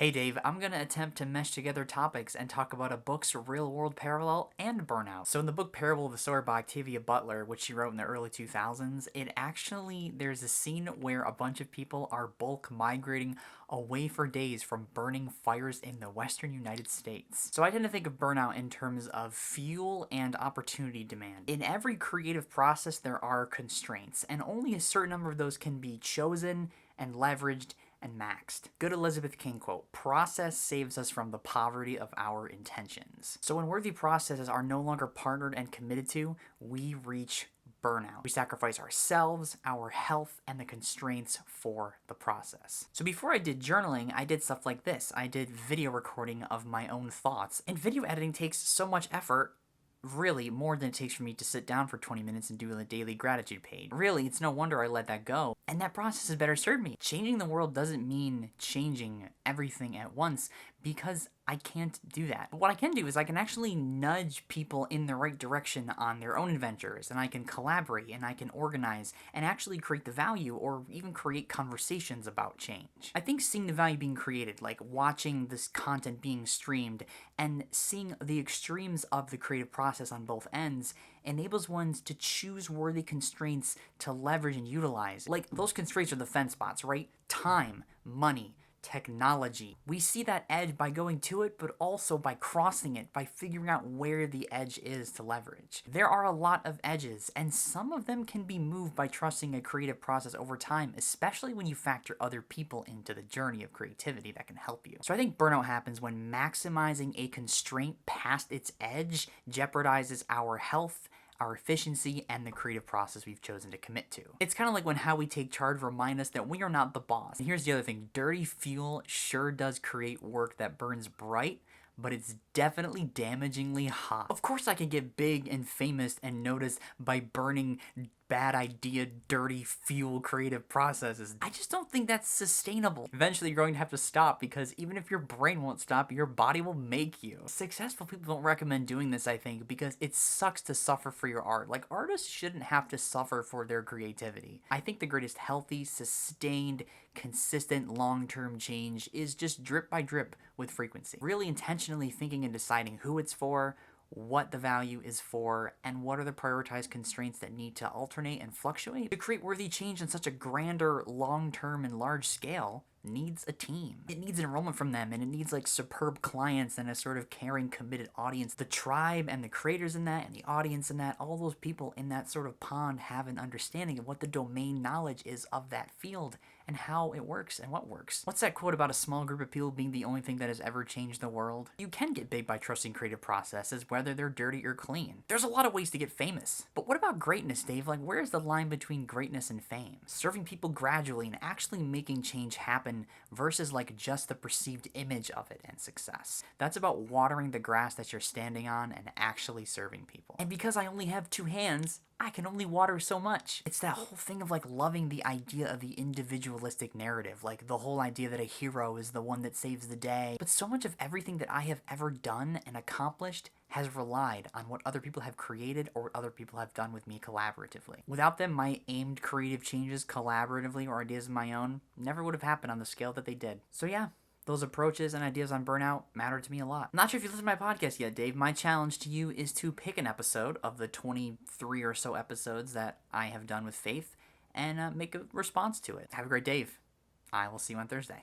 Hey Dave, I'm going to attempt to mesh together topics and talk about a book's real-world parallel and burnout. So in the book Parable of the Sower by Octavia Butler, which she wrote in the early 2000s, there's a scene where a bunch of people are bulk migrating away for days from burning fires in the western United States. So I tend to think of burnout in terms of fuel and opportunity demand. In every creative process, there are constraints, and only a certain number of those can be chosen and leveraged and maxed. Good Elizabeth King quote, "Process saves us from the poverty of our intentions." So when worthy processes are no longer partnered and committed to, we reach burnout. We sacrifice ourselves, our health, and the constraints for the process. So before I did journaling, I did stuff like this. I did video recording of my own thoughts. And video editing takes so much effort, really more than it takes for me to sit down for 20 minutes and do a daily gratitude page. Really, it's no wonder I let that go. And that process has better served me. Changing the world doesn't mean changing everything at once, because I can't do that. But what I can do is I can actually nudge people in the right direction on their own adventures, and I can collaborate, and I can organize, and actually create the value, or even create conversations about change. I think seeing the value being created, like watching this content being streamed, and seeing the extremes of the creative process on both ends, enables one to choose worthy constraints to leverage and utilize. Like, those constraints are the fence spots, right? Time, money, technology. We see that edge by going to it, but also by crossing it, by figuring out where the edge is to leverage. There are a lot of edges, and some of them can be moved by trusting a creative process over time, especially when you factor other people into the journey of creativity that can help you. So I think burnout happens when maximizing a constraint past its edge jeopardizes our health, our efficiency, and the creative process we've chosen to commit to. It's kind of like when How We Take Charge remind us that we are not the boss. And here's the other thing, dirty fuel sure does create work that burns bright, but it's definitely damagingly hot. Of course I can get big and famous and noticed by burning bad idea, dirty fuel creative processes. I just don't think that's sustainable. Eventually you're going to have to stop, because even if your brain won't stop, your body will make you. Successful people don't recommend doing this, I think, because it sucks to suffer for your art. Like, artists shouldn't have to suffer for their creativity. I think the greatest healthy, sustained, consistent, long-term change is just drip by drip with frequency. Really intentionally thinking and deciding who it's for, what the value is for, and what are the prioritized constraints that need to alternate and fluctuate. To create worthy change on such a grander, long-term, and large scale needs a team. It needs enrollment from them, and it needs like superb clients and a sort of caring, committed audience. The tribe and the creators in that and the audience in that, all those people in that sort of pond have an understanding of what the domain knowledge is of that field and how it works and what works. What's that quote about a small group of people being the only thing that has ever changed the world? You can get big by trusting creative processes, whether they're dirty or clean. There's a lot of ways to get famous. But what about greatness, Dave? Like, where's the line between greatness and fame? Serving people gradually and actually making change happen versus like just the perceived image of it and success. That's about watering the grass that you're standing on and actually serving people. And because I only have two hands, I can only water so much. It's that whole thing of like loving the idea of the individualistic narrative, like the whole idea that a hero is the one that saves the day. But so much of everything that I have ever done and accomplished has relied on what other people have created or what other people have done with me collaboratively. Without them, my aimed creative changes collaboratively or ideas of my own never would have happened on the scale that they did. So yeah, those approaches and ideas on burnout matter to me a lot. I'm not sure if you listened to my podcast yet, Dave. My challenge to you is to pick an episode of the 23 or so episodes that I have done with Faith and make a response to it. Have a great day. I will see you on Thursday.